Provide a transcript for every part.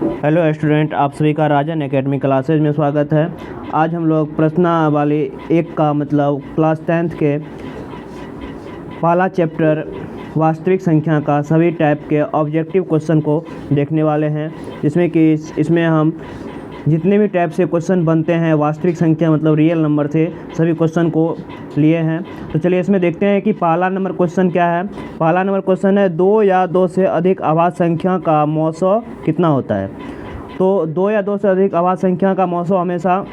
Hello student, आप सभी का राजन एकेडमी क्लासेज में स्वागत है। आज हम लोग प्रश्नावली एक का मतलब क्लास 10th के पहला चैप्टर वास्तविक संख्या का सभी टाइप के ऑब्जेक्टिव क्वेश्चन को देखने वाले हैं, जिसमें कि इसमें हम जितने भी टाइप से क्वेश्चन बनते हैं वास्तविक संख्या मतलब रियल नंबर से सभी क्वेश्चन को लिए हैं। तो चलिए इसमें देखते हैं कि पहला नंबर क्वेश्चन क्या है। पहला नंबर क्वेश्चन है 2 या 2 से अधिक अभाज्य संख्या का मौसो कितना होता है। तो 2 या 2 से अधिक अभाज्य संख्या का मौसो हमेशा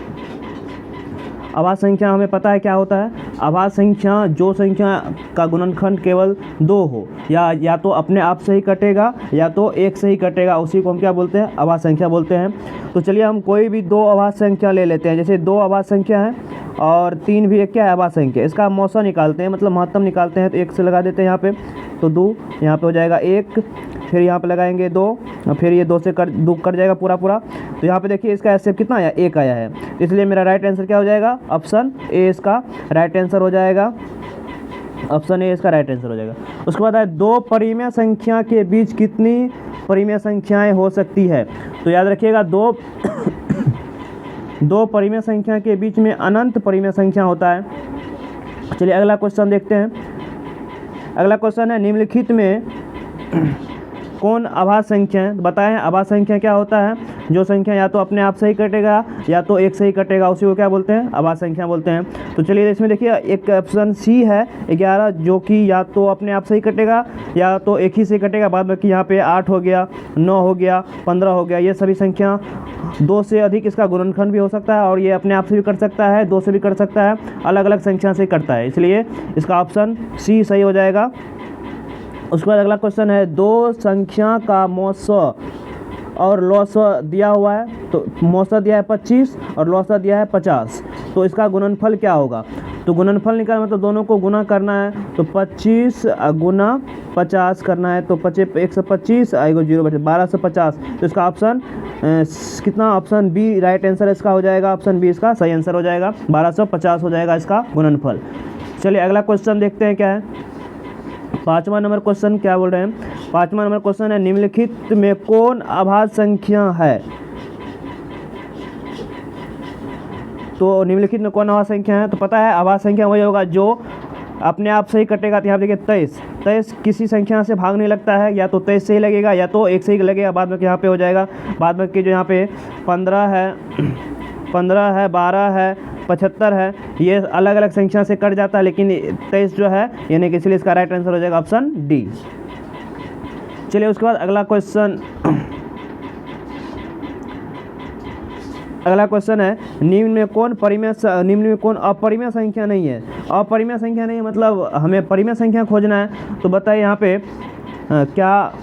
अभाज्य संख्या हमें पता है क्या होता है। अभाज्य संख्या जो संख्या का गुणनखंड केवल 2 हो या तो अपने आप से ही कटेगा या तो एक से ही कटेगा, उसी को हम क्या बोलते हैं, अभाज्य संख्या बोलते हैं। तो चलिए हम कोई भी 2 अभाज्य संख्या ले लेते हैं, जैसे 2 अभाज्य संख्या है और 3 भी एक क्या है, अभाज्य संख्या। इसका मौसा निकालते हैं मतलब महत्तम निकालते हैं, तो 1 से लगा देते हैं यहाँ पे, तो 2 यहाँ पे हो जाएगा 1, फिर यहाँ पे लगाएंगे 2, फिर ये 2 से 2 कट जाएगा पूरा। तो यहाँ पे देखिए इसका एचसीएफ कितना आया, 1 आया है, इसलिए मेरा राइट आंसर क्या हो जाएगा, ऑप्शन ए इसका राइट आंसर हो जाएगा। ऑप्शन ए इसका राइट आंसर हो जाएगा। उसके बाद है 2 परिमेय संख्या के बीच कितनी परिमेय संख्याएं हो सकती है। तो याद रखिएगा 2 परिमेय संख्या के बीच में अनंत परिमेय संख्या होता है। चलिए अगला क्वेश्चन देखते हैं। अगला क्वेश्चन है निम्नलिखित में कौन अभाज्य संख्या है। बताएं अभाज्य संख्या क्या होता है, जो संख्या या तो अपने आप से ही कटेगा या तो एक से ही कटेगा, उसी को क्या बोलते हैं, अभाज्य संख्या बोलते हैं। तो चलिए इसमें देखिए एक ऑप्शन सी है 11, जो कि या तो अपने आप से ही कटेगा या तो एक ही से कटेगा। बाद में कि यहाँ पे 8 हो गया, 9 हो गया, 15 हो गया, ये सभी संख्या 2 से अधिक इसका गुणनखंड भी हो सकता है और ये अपने आप से भी कट सकता है, 2 से भी कट सकता है, अलग अलग संख्या से कटता है, इसलिए इसका ऑप्शन सी सही हो जाएगा। उसके बाद अगला क्वेश्चन है 2 संख्या का मौसो और लौसो दिया हुआ है। तो मौसो दिया है 25 और लौसो दिया है 50, तो इसका गुणनफल क्या होगा। तो गुणनफल निकालना मतलब दोनों को गुना करना है, तो 25 गुना 50 करना है, तो 125 आएगा 0 बचे 1250। तो इसका ऑप्शन कितना, ऑप्शन बी राइट आंसर इसका हो जाएगा। ऑप्शन बी इसका सही आंसर हो जाएगा, 1250 हो जाएगा इसका गुणनफल। चलिए अगला क्वेश्चन देखते हैं क्या है। 5वां नंबर क्वेश्चन क्या बोल रहे हैं। 5वां नंबर क्वेश्चन है निम्नलिखित में कौन अभाज्य संख्या है। तो निम्नलिखित में कौन अभाज्य संख्या है, तो पता है अभाज्य संख्या वही होगा जो अपने आप से ही कटेगा। तो यहाँ देखिए 23 किसी संख्या से भाग नहीं लगता है, या तो 23 से ही लगेगा या तो 1 से ही लगेगा। बाद में यहाँ पे हो जाएगा, बाद में कि जो यहाँ पे 15 है 12 है 75 है, ये अलग अलग संख्या से कट जाता है, लेकिन 23 जो है यानी कि इसलिए इसका राइट आंसर हो जाएगा ऑप्शन डी। चलिए उसके बाद अगला क्वेश्चन है निम्न में कौन अपरिमेय संख्या नहीं है। अपरिमेय संख्या नहीं है मतलब हमें परिमेय संख्या खोजना है। तो बताइए यहाँ पे क्या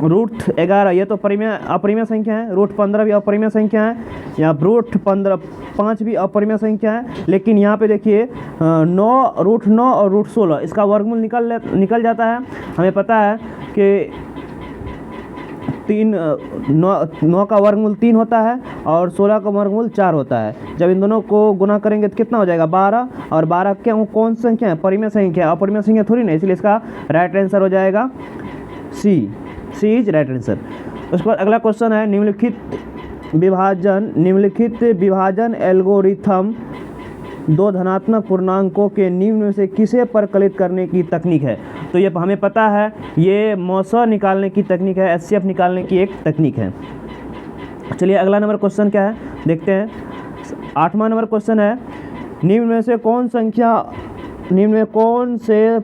रूट 11 ये तो अपरिमेय संख्या है, रूट 15 भी अपरिमेय संख्या है, यहाँ रूट 5 भी अपरिमेय संख्या है। लेकिन यहाँ पे देखिए रूट 9 और रूट 16 इसका वर्गमूल निकल जाता है। हमें पता है कि 9 का वर्गमूल 3 होता है और 16 का वर्गमूल 4 होता है। जब इन दोनों को गुना करेंगे तो कितना हो जाएगा 12, और 12 क्या कौन सी संख्या है, परिमेय संख्या, अपरिमेय संख्या थोड़ी ना, इसलिए इसका राइट आंसर हो जाएगा सी इज राइट आंसर। उसके बाद अगला क्वेश्चन है निम्नलिखित विभाजन एल्गोरिथम 2 धनात्मक पूर्णांकों के निम्न में से किसे परकलित करने की तकनीक है। तो ये हमें पता है ये मौसा निकालने की तकनीक है, एचसीएफ निकालने की एक तकनीक है। चलिए अगला नंबर क्वेश्चन क्या है देखते हैं। 8वां नंबर क्वेश्चन है निम्न में कौन से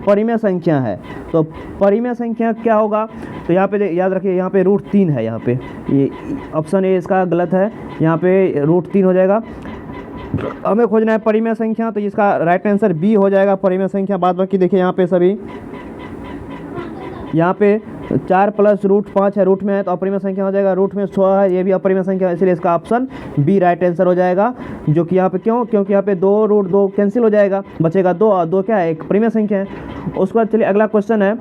परिमेय संख्या है। तो परिमेय संख्या क्या होगा, तो यहाँ पे याद रखिए यहाँ पे रूट 3 है, यहाँ पे ये ऑप्शन ए इसका गलत है, यहाँ पे रूट 3 हो जाएगा। हमें खोजना है परिमेय संख्या, तो इसका राइट आंसर बी हो जाएगा परिमेय संख्या। बाद बाकी देखिए यहाँ पे सभी यहाँ पे 4 प्लस रूट 5 है, रूट में है तो अपरिमेय संख्या हो जाएगा। रूट में 6 है, ये भी अपरिमेय संख्या है, इसलिए इसका ऑप्शन बी राइट आंसर हो जाएगा। जो कि यहाँ पे क्योंकि यहाँ पे 2 रूट 2 कैंसिल हो जाएगा, बचेगा 2 और 2 क्या है, एक परिमेय संख्या है। उसके बाद चलिए अगला क्वेश्चन है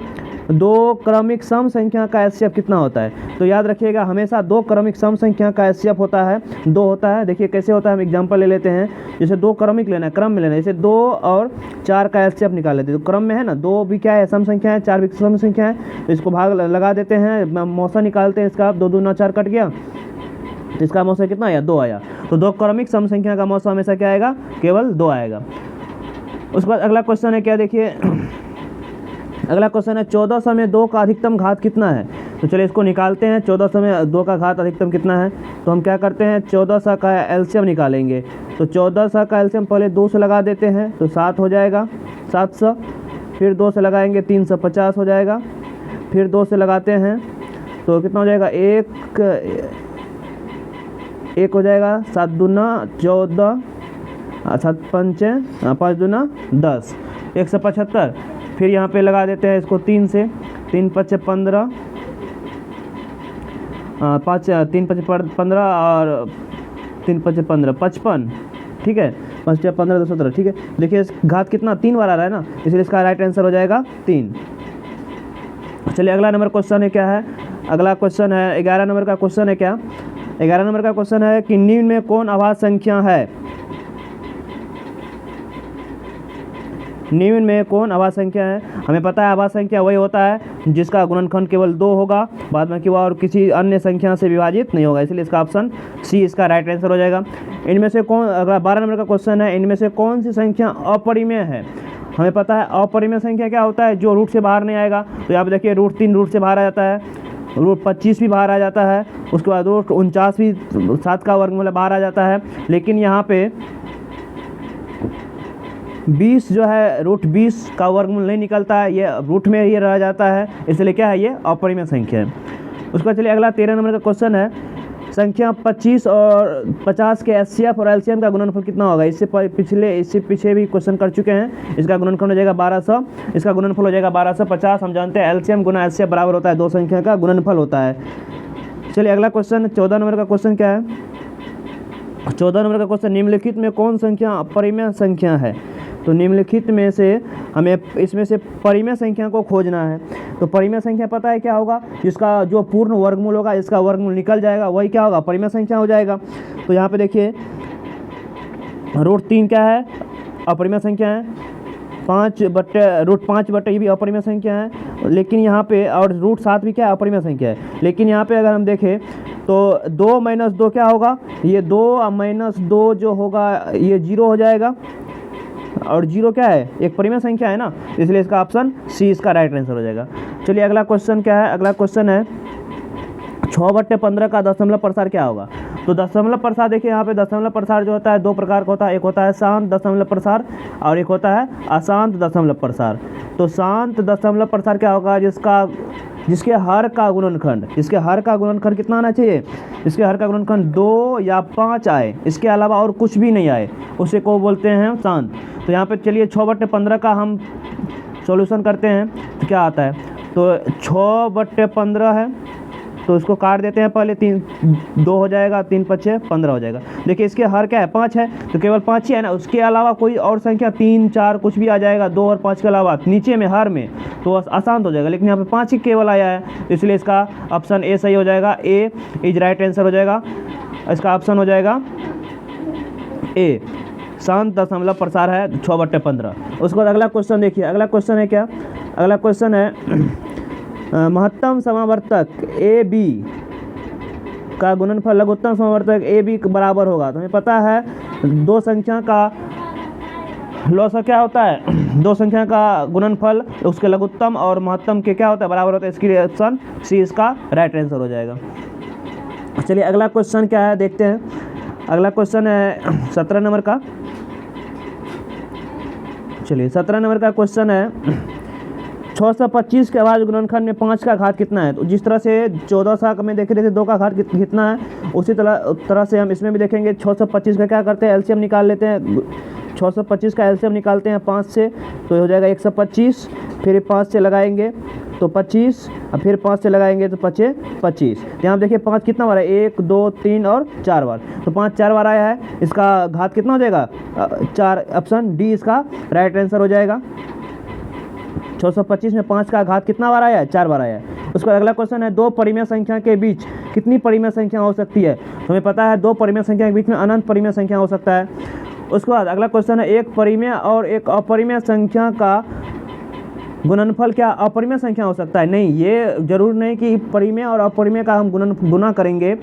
दो क्रमिक सम संख्या का एचसीएफ कितना होता है? तो याद रखिएगा हमेशा दो क्रमिक सम संख्या का एचसीएफ होता है 2 होता है। देखिए कैसे होता है, हम एग्जांपल ले लेते हैं। जैसे दो क्रमिक लेना है, क्रम में लेना है, जैसे 2 और 4 का एचसीएफ निकाल लेते हैं। तो क्रम में है ना, 2 भी क्या है, सम संख्या है, 4 भी सम संख्या है, तो इसको भाग लगा देते हैं, मौसा निकालते हैं इसका, 2 दूना 4 कट गया, तो इसका मौसा कितना आया, 2 आया। तो दो क्रमिक सम संख्या का मौसा हमेशा क्या आएगा, केवल 2 आएगा। उसके बाद अगला क्वेश्चन है क्या, देखिए अगला क्वेश्चन है 1400 में 2 का अधिकतम घात कितना है? तो चलिए इसको निकालते हैं। 1400 में 2 का घात अधिकतम कितना है? तो हम क्या करते हैं, 1400 का एलसीएम निकालेंगे। तो 1400 का एलसीएम पहले 2 से लगा देते हैं, तो 7 हो जाएगा, 700। फिर 2 से लगाएंगे 350 हो जाएगा। फिर 2 से लगाते हैं तो कितना हो जाएगा, एक हो जाएगा, 7 दूना 14, 7 पंचे 5 दूना 10, 175। फिर यहाँ पे लगा देते हैं इसको 3 से, 3 पचे 15, 3 पचे 15 और 3 पचे 15, 55, ठीक है, 5 15 2 17, ठीक है। देखिए घात कितना 3 बार आ रहा है ना, इसलिए इसका राइट आंसर हो जाएगा 3। चलिए अगला नंबर क्वेश्चन है क्या है, अगला क्वेश्चन है 11 नंबर का क्वेश्चन है क्या, 11 नंबर का क्वेश्चन है कि निम्न में कौन अभाज्य संख्या है? निम्न में कौन अभाज्य संख्या है? हमें पता है अभाज्य संख्या वही होता है जिसका गुणनखंड केवल 2 होगा, बाद में कि वह और किसी अन्य संख्या से विभाजित नहीं होगा, इसलिए इसका ऑप्शन सी इसका राइट आंसर हो जाएगा। इनमें से कौन, अगला 12 नंबर का क्वेश्चन है, इनमें से कौन सी संख्या अपरिमेय है? हमें पता है अपरिमेय संख्या क्या होता है, जो रूट से बाहर नहीं आएगा। तो यहाँ पे देखिए √3 रूट से बाहर आ जाता है, √25 भी बाहर आ जाता है, उसके बाद √49 भी 7 का वर्गमूल बाहर आ जाता है। लेकिन यहाँ पे 20 जो है √20 का वर्गमूल नहीं निकलता है, ये रूट में ही रह जाता है, इसलिए क्या है, ये अपरिमेय संख्या है। उसका चलिए अगला 13 नंबर का क्वेश्चन है, संख्या 25 और 50 के एचसीएफ और एलसीएम का गुणनफल कितना होगा? इससे पीछे भी क्वेश्चन कर चुके हैं। इसका गुणनफल हो जाएगा 1200, इसका गुणनफल हो जाएगा 1250। हम जानते हैं एलसीएम गुना एचसीएफ बराबर होता है 2 संख्या का गुणनफल होता है। चलिए अगला क्वेश्चन 14 नंबर का क्वेश्चन क्या है, 14 नंबर का क्वेश्चन, निम्नलिखित में कौन संख्या अपरिमेय संख्या है? तो निम्नलिखित में से हमें इसमें से परिमेय संख्या को खोजना है। तो परिमेय संख्या पता है क्या होगा, जिसका जो पूर्ण वर्गमूल होगा इसका वर्गमूल निकल जाएगा, वही क्या होगा, परिमेय संख्या हो जाएगा। तो यहाँ पे देखिए √3 क्या है, अपरिमेय संख्या है, 5/√5 ये भी अपरिमेय संख्या है। लेकिन यहाँ पे और √7 भी क्या है, अपरिमेय संख्या है। लेकिन यहाँ पे अगर हम देखें तो 2 - 2 क्या होगा, ये 2 - 2 जो होगा ये 0 हो जाएगा, और 0 क्या है, एक परिमेय संख्या है ना, इसलिए इसका ऑप्शन सी इसका राइट आंसर हो जाएगा। चलिए अगला क्वेश्चन क्या है, अगला क्वेश्चन है 6/15 का दशमलव प्रसार क्या होगा? तो दशमलव प्रसार देखिए यहाँ पे दशमलव प्रसार जो होता है 2 प्रकार का होता है, एक होता है शांत दशमलव प्रसार और एक होता है अशांत दशमलव प्रसार। तो शांत दशमलव प्रसार क्या होगा, जिसके हर का गुणनखंड, इसके हर का गुणनखंड कितना आना चाहिए, इसके हर का गुणनखंड 2 या 5 आए, इसके अलावा और कुछ भी नहीं आए, उसे को बोलते हैं शांत। तो यहाँ पे चलिए 6/15 का हम सॉल्यूशन करते हैं तो क्या आता है, तो 6/15 है, तो इसको काट देते हैं पहले, 2 हो जाएगा, 3 पचे 15 हो जाएगा। देखिए इसके हर क्या है, 5 है, तो केवल 5 ही है ना, उसके अलावा कोई और संख्या 3 4 कुछ भी आ जाएगा, 2 और 5 के अलावा नीचे में हर में, तो अशांत हो जाएगा। लेकिन यहाँ पे 5 ही केवल आया है, इसलिए इसका ऑप्शन ए सही हो जाएगा, ए इज राइट आंसर हो जाएगा। इसका ऑप्शन हो जाएगा ए, शांत दशमलव प्रसार है 6/15। उसके बाद अगला क्वेश्चन देखिए, अगला क्वेश्चन है क्या, अगला क्वेश्चन है महत्तम समावर्तक ए बी का गुणनफल लघुत्तम समावर्तक ए बी के बराबर होगा। तो हमें पता है 2 संख्या का लॉसा क्या होता है, 2 संख्या का गुणनफल उसके लघुत्तम और महत्तम के क्या होता है, बराबर होता है, इसके लिए ऑप्शन सी इसका राइट आंसर हो जाएगा। चलिए अगला क्वेश्चन क्या है देखते हैं, अगला क्वेश्चन है 17 नंबर का। चलिए 17 नंबर का क्वेश्चन है 625 के अभाज्य गुणनखंड में 5 का घात कितना है? तो जिस तरह से 1400 में देख रहे थे 2 का घात कितना है, उसी तरह से हम इसमें भी देखेंगे। 625 का क्या करते हैं, एलसीएम निकाल लेते हैं। 625 का एलसीएम निकालते हैं 5 से, तो हो जाएगा 125, फिर 5 से लगाएंगे तो 25, और फिर 5 से लगाएंगे तो 25। तो यहाँ देखिए 5 कितना बार है, 1 2 3 और 4 बार, तो 5 4 बार आया है, इसका घात कितना हो जाएगा 4, ऑप्शन डी इसका राइट आंसर हो जाएगा। 625 में 5 का घात कितना बार आया है? 4 बार आया है। उसके बाद अगला क्वेश्चन है, दो परिमेय संख्या के बीच कितनी परिमेय संख्या हो सकती है? तो हमें पता है दो परिमेय संख्या के बीच में अनंत परिमेय संख्या हो सकता है। उसके बाद अगला क्वेश्चन है, एक परिमेय और एक अपरिमेय संख्या का गुणनफल क्या अपरिमेय संख्या हो सकता है? नहीं, ये जरूर नहीं कि परिमेय और अपरिमेय का हम गुना करेंगे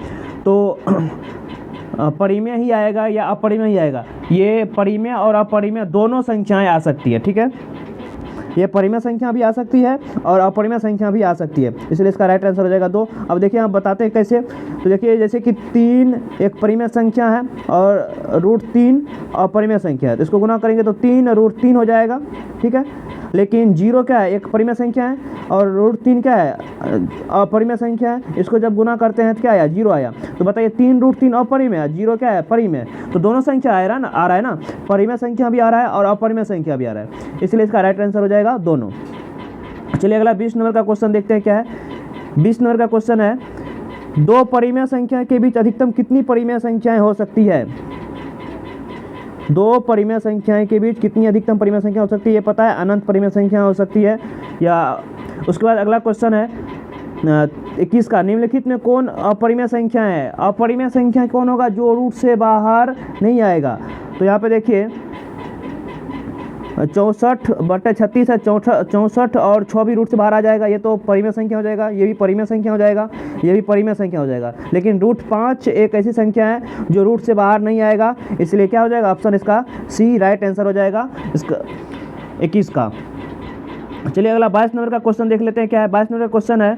तो परिमेय ही आएगा या अपरिमेय ही आएगा। ये परिमेय और अपरिमेय दोनों संख्याएं आ सकती है, ठीक है। ये परिमेय संख्या भी आ सकती है और अपरिमेय संख्या भी आ सकती है, इसलिए इसका राइट आंसर हो जाएगा 2। अब देखिए हम बताते हैं कैसे। तो देखिए जैसे कि 3 एक परिमेय संख्या है और √3 अपरिमेय संख्या है, तो इसको गुना करेंगे तो 3 √3 हो जाएगा, ठीक है। लेकिन 0 क्या है? एक परिमेय संख्या है और √3 क्या है? अपरिमेय संख्या है। इसको जब गुना करते हैं तो क्या आया? 0 आया। तो बताइए 3 √3 अपरिमेय है, 0 क्या है? परिमेय। तो दोनों संख्या आ रहा है ना, परिमेय संख्या भी आ रहा है और अपरिमेय संख्या भी आ रहा है, इसलिए इसका राइट आंसर हो जाएगा दोनों। चलिए अगला 20 नंबर का क्वेश्चन देखते हैं क्या है। 20 नंबर का क्वेश्चन है, दो परिमेय संख्या के बीच अधिकतम कितनी परिमेय संख्याएं हो सकती है? दो परिमेय संख्याएं के बीच कितनी अधिकतम परिमेय संख्या हो सकती है? ये पता है, अनंत परिमेय संख्या हो सकती है। या उसके बाद अगला क्वेश्चन है 21 का, निम्नलिखित में कौन अपरिमेय संख्या है? अपरिमेय संख्या कौन होगा? जो रूट से बाहर नहीं आएगा। तो यहाँ पे देखिए 64/36 है, 64 और 6 भी रूट से बाहर आ जाएगा, ये तो परिमेय संख्या हो जाएगा, ये भी परिमेय संख्या हो जाएगा, ये भी परिमेय संख्या हो जाएगा। लेकिन √5 एक ऐसी संख्या है जो रूट से बाहर नहीं आएगा, इसलिए क्या हो जाएगा? ऑप्शन इसका सी राइट आंसर हो जाएगा इसका 21 का। चलिए अगला 22 नंबर का क्वेश्चन देख लेते हैं क्या है। 22 नंबर का क्वेश्चन है,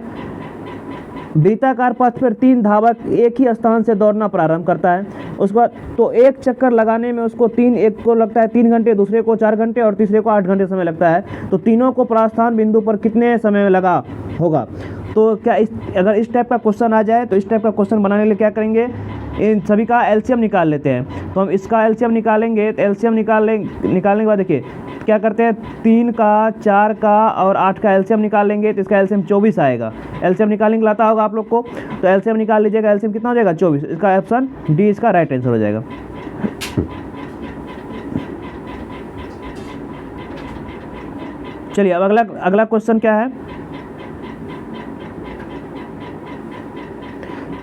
वृत्ताकार पथ पर 3 धावक एक ही स्थान से दौड़ना प्रारंभ करता है। उसके बाद तो एक चक्कर लगाने में उसको एक को लगता है 3 घंटे, दूसरे को 4 घंटे और तीसरे को 8 घंटे समय लगता है। तो तीनों को प्रस्थान बिंदु पर कितने समय में लगा होगा? तो क्या अगर इस टाइप का क्वेश्चन आ जाए तो इस टाइप का क्वेश्चन बनाने के लिए क्या करेंगे? इन सभी का एलसीएम निकाल लेते हैं। तो हम इसका एलसीएम निकालेंगे, तो एलसीएम निकालने के बाद देखिए क्या करते हैं, 3 का, 4 का और 8 का एलसीएम निकाल लेंगे, तो इसका एलसीएम 24 आएगा। एलसीएम निकालेंगे लाता होगा आप लोग को, तो एलसीएम निकाल लीजिएगा। एलसीएम कितना हो जाएगा? 24। इसका ऑप्शन डी इसका राइट आंसर हो जाएगा। चलिए अब अगला क्वेश्चन क्या है?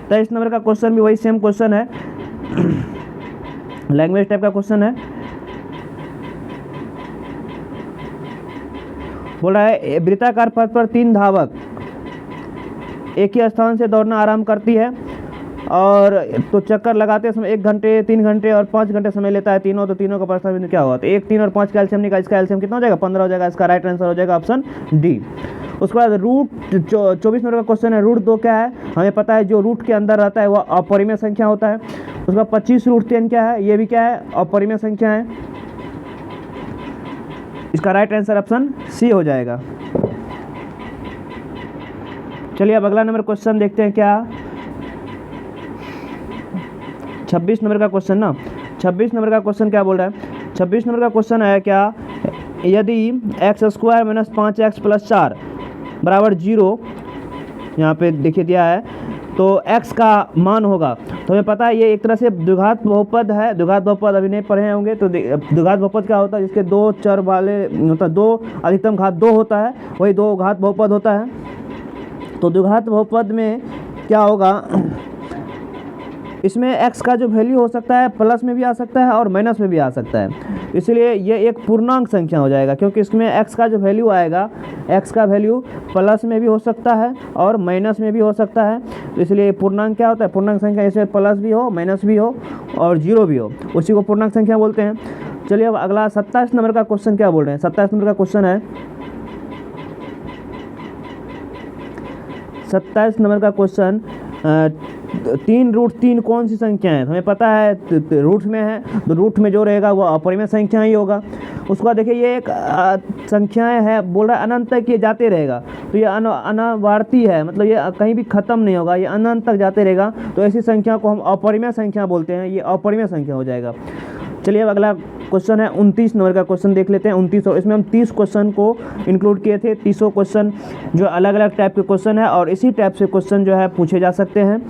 23 नंबर का क्वेश्चन भी वही सेम क्वेश्चन है, लैंग्वेज टाइप का क्वेश्चन है। बोल रहा है वृत्ताकार पथ पर 3 धावक एक ही स्थान से दौड़ना आरंभ करती है और तो चक्कर लगाते समय 1 घंटे, 3 घंटे और 5 घंटे समय लेता है तीनों। तो तीनों का प्रस्थान बिंदु क्या होगा? तो 1, 3 और 5 का एलसीएम निकाल, इसका एलसीएम कितना हो जाएगा? 15 हो जाएगा। इसका राइट आंसर हो जाएगा ऑप्शन डी। उसके बाद √24 नंबर का क्वेश्चन है, √2 क्या है? हमें पता है जो रूट के अंदर रहता है वह अपरिमेय संख्या होता है। उसके बाद 25 √10 क्या है? ये भी क्या है? अपरिमेय संख्या है। इसका राइट आंसर ऑप्शन सी हो जाएगा। चलिए अब अगला नंबर क्वेश्चन देखते हैं क्या। 26 नंबर का क्वेश्चन ना, 26 नंबर का क्वेश्चन क्या बोल रहा है? 26 नंबर का क्वेश्चन है क्या, यदि x² - 5x + 4 = 0, यहाँ पे देखिए दिया है, तो x का मान होगा। तो हमें पता है ये एक तरह से द्विघात बहुपद है। द्विघात बहुपद अभी नहीं पढ़े होंगे, तो द्विघात बहुपद क्या होता है? जिसके 2 चर वाले होता है, 2 अधिकतम घात 2 होता है, वही 2 घात बहुपद होता है। तो द्विघात बहुपद में क्या होगा? इसमें x का जो वैल्यू हो सकता है प्लस में भी आ सकता है और माइनस में भी आ सकता है, इसलिए ये एक पूर्णांक संख्या हो जाएगा, क्योंकि इसमें x का जो वैल्यू आएगा, x का वैल्यू प्लस में भी हो सकता है और माइनस में भी हो सकता है। तो इसलिए पूर्णांक क्या होता है? पूर्णांक संख्या इसमें प्लस भी हो, माइनस भी हो और 0 भी हो, उसी को पूर्णांक संख्या बोलते हैं। चलिए अब अगला 27 नंबर का क्वेश्चन क्या बोल रहे हैं। 27 नंबर का क्वेश्चन है, 27 नंबर का क्वेश्चन 3 √3 कौन सी संख्या है? हमें पता है रूट में है, तो रूट में जो रहेगा वो अपरिमेय संख्या ही होगा। उसके बाद देखिए ये एक संख्याएं है, बोल रहा है अनंत तक ये जाते रहेगा, तो ये अनावर्ती है, मतलब ये कहीं भी ख़त्म नहीं होगा, ये अनंत तक जाते रहेगा। तो ऐसी संख्या को हम अपरिमेय संख्या बोलते हैं, ये अपरिमेय संख्या हो जाएगा। चलिए अब अगला क्वेश्चन है 29 नंबर का क्वेश्चन देख लेते हैं। 29, और इसमें हम 30 क्वेश्चन को इंक्लूड किए थे। 30 क्वेश्चन जो अलग अलग टाइप के क्वेश्चन है और इसी टाइप से क्वेश्चन जो है पूछे जा सकते हैं।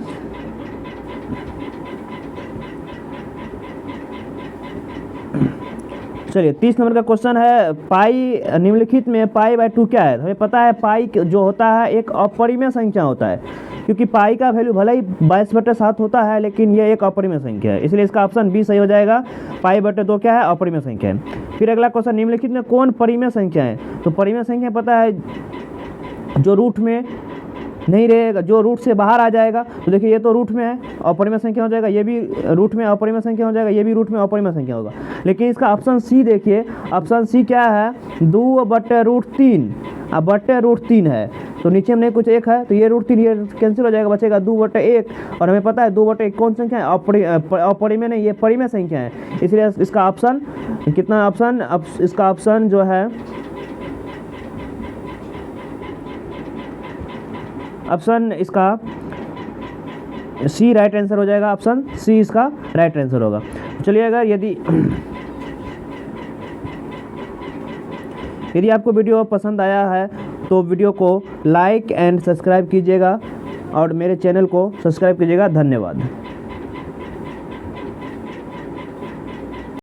चलिए 30 नंबर का क्वेश्चन है, पाई निम्नलिखित में पाई बाय 2 क्या है। हमें पता है पाई जो होता है एक अपरिमेय संख्या होता है, क्योंकि पाई का वैल्यू भले ही 22/7 होता है, लेकिन ये एक अपरिमेय संख्या है, इसलिए इसका ऑप्शन बी सही हो जाएगा। पाई/2 क्या है, अपरिमेय संख्या है। फिर अगला क्वेश्चन, निम्नलिखित में कौन परिमेय संख्या है। तो परिमेय संख्या पता है जो रूट में नहीं रहेगा, जो रूट से बाहर आ जाएगा। तो देखिए ये तो रूट में है, अपरिमेय संख्या हो जाएगा, ये भी रूट में अपरिमेय संख्या हो जाएगा, ये भी रूट में अपरिमेय संख्या होगा। लेकिन इसका ऑप्शन सी देखिए, ऑप्शन सी क्या है, 2/√3 अब √3 है, तो नीचे में नहीं कुछ एक है, तो ये √3 ये कैंसिल हो जाएगा, बचेगा 2/1। और हमें पता है 2/1 कौन संख्या है, अपरिमेय नहीं, ये परिमेय संख्या है, इसलिए इसका ऑप्शन कितना, ऑप्शन इसका ऑप्शन जो है ऑप्शन इसका सी राइट आंसर हो जाएगा। ऑप्शन सी इसका राइट आंसर होगा। चलिए अगर यदि आपको वीडियो पसंद आया है तो वीडियो को लाइक एंड सब्सक्राइब कीजिएगा और मेरे चैनल को सब्सक्राइब कीजिएगा। धन्यवाद।